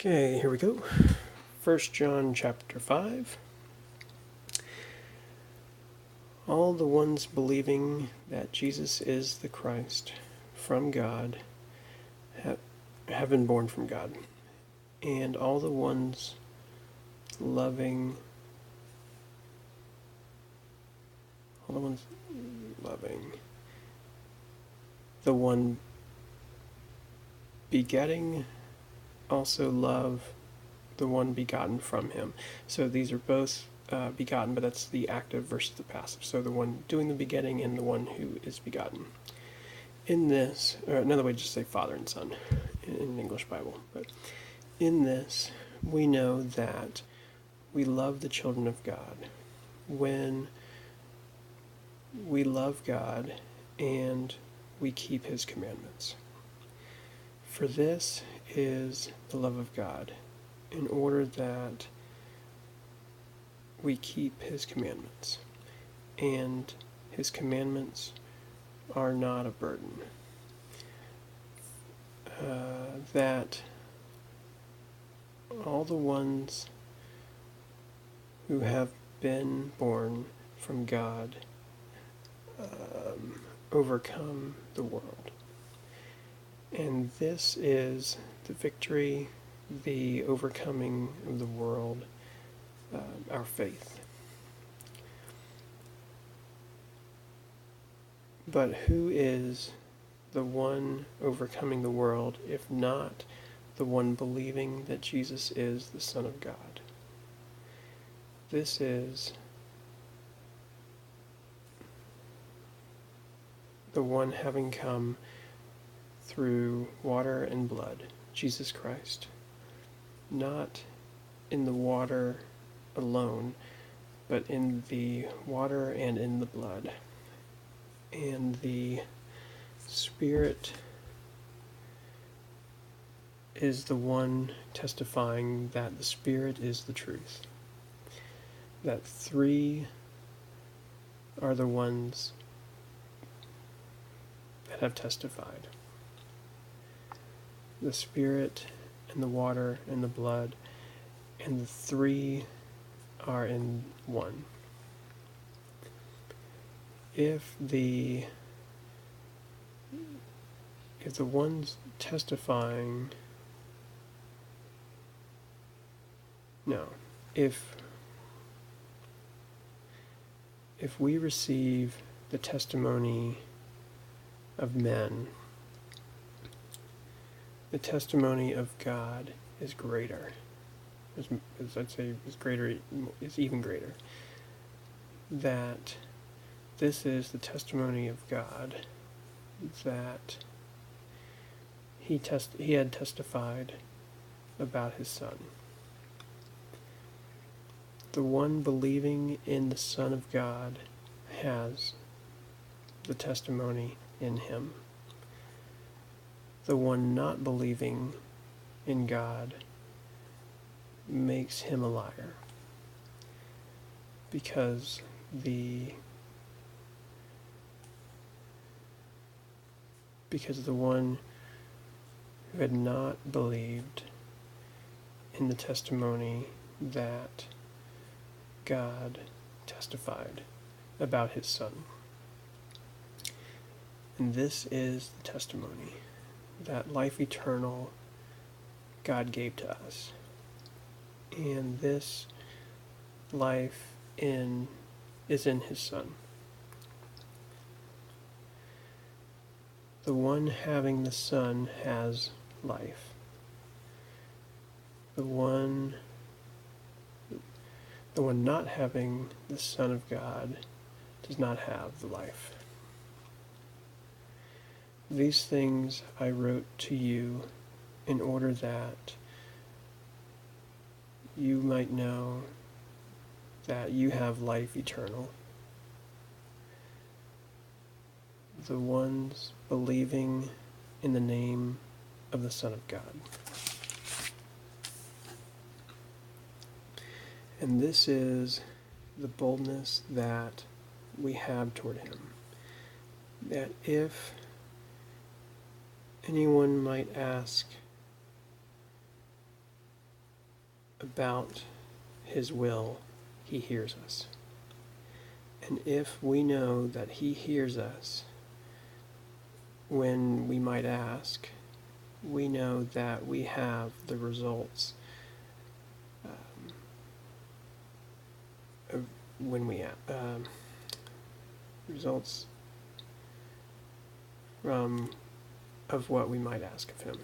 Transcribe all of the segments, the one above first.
Okay, here we go. 1 John chapter 5. All the ones believing that Jesus is the Christ from God have been born from God. And all the ones loving, the one begetting also love the one begotten from him. So these are both begotten, but that's the active versus the passive. So the one doing the begetting and the one who is begotten. In this, or another way to just say Father and Son in the English Bible. But in this, we know that we love the children of God when we love God and we keep his commandments. For this is the love of God, in order that we keep his commandments, and his commandments are not a burden. That all the ones who have been born from God overcome the world. And this is the victory, the overcoming of the world, our faith. But who is the one overcoming the world, if not the one believing that Jesus is the Son of God? This is the one having come through water and blood, Jesus Christ, not in the water alone, but in the water and in the blood. And the Spirit is the one testifying that the Spirit is the truth. That three are the ones that have testified. The Spirit and the water and the blood, and the three are in one. If the ones testifying, if we receive the testimony of men, the testimony of God is greater. As I'd say, is even greater. That this is the testimony of God, that he had testified about his Son. The one believing in the Son of God has the testimony in him. The one not believing in God makes him a liar, because the one who had not believed in the testimony that God testified about his Son. And this is the testimony that life eternal God gave to us. And this life is in his Son. The one having the Son has life. The one not having the Son of God does not have the life. These things I wrote to you in order that you might know that you have life eternal. The ones believing in the name of the Son of God. And this is the boldness that we have toward him. That if anyone might ask, about his will, he hears us. And if we know that he hears us when we might ask, we know that we have the results of when we results from of what we might ask of him.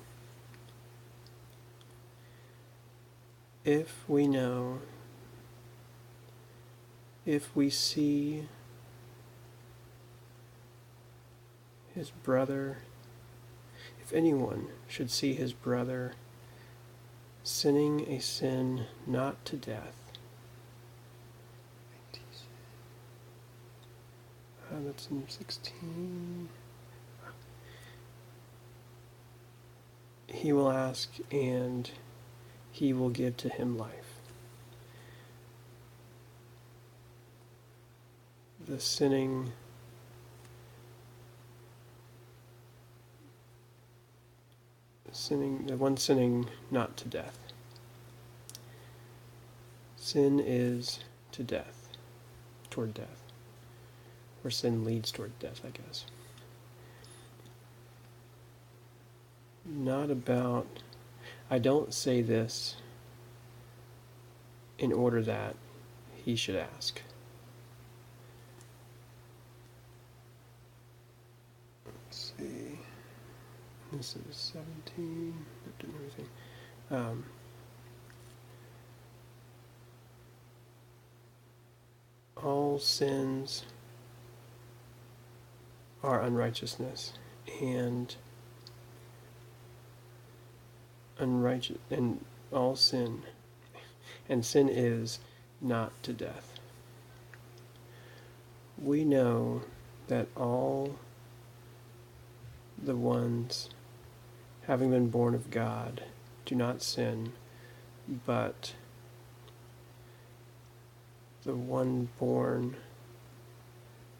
If we know, if we see his brother, if anyone should see his brother sinning a sin not to death, that's in 16. He will ask, and he will give to him life. The sinning the one sinning not to death. Sin is to death, toward death. Or sin leads toward death, I guess. Not about, I don't say this in order that he should ask. Let's see. This is 17. Everything. All sins are unrighteousness, and all sin, and sin is not to death. We know that all the ones having been born of God do not sin, but the one born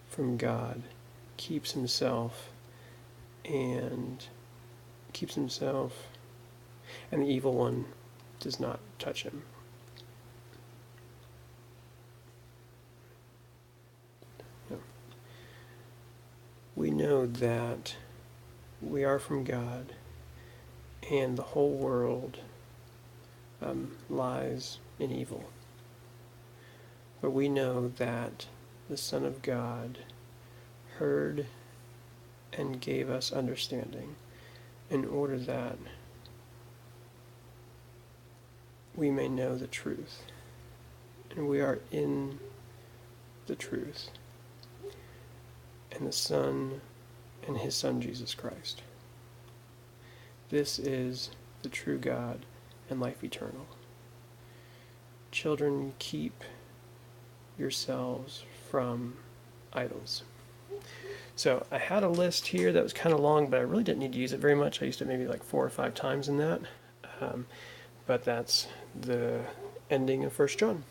from God keeps himself, and the evil one does not touch him. We know that we are from God, and the whole world lies in evil. But we know that the Son of God heard and gave us understanding in order that we may know the truth. And we are in the truth, and the Son and his Son Jesus Christ. This is the true God and life eternal. Children, keep yourselves from idols. So I had a list here that was kind of long, but I really didn't need to use it very much. I used it maybe like 4 or 5 times in that. But that's the ending of 1 John.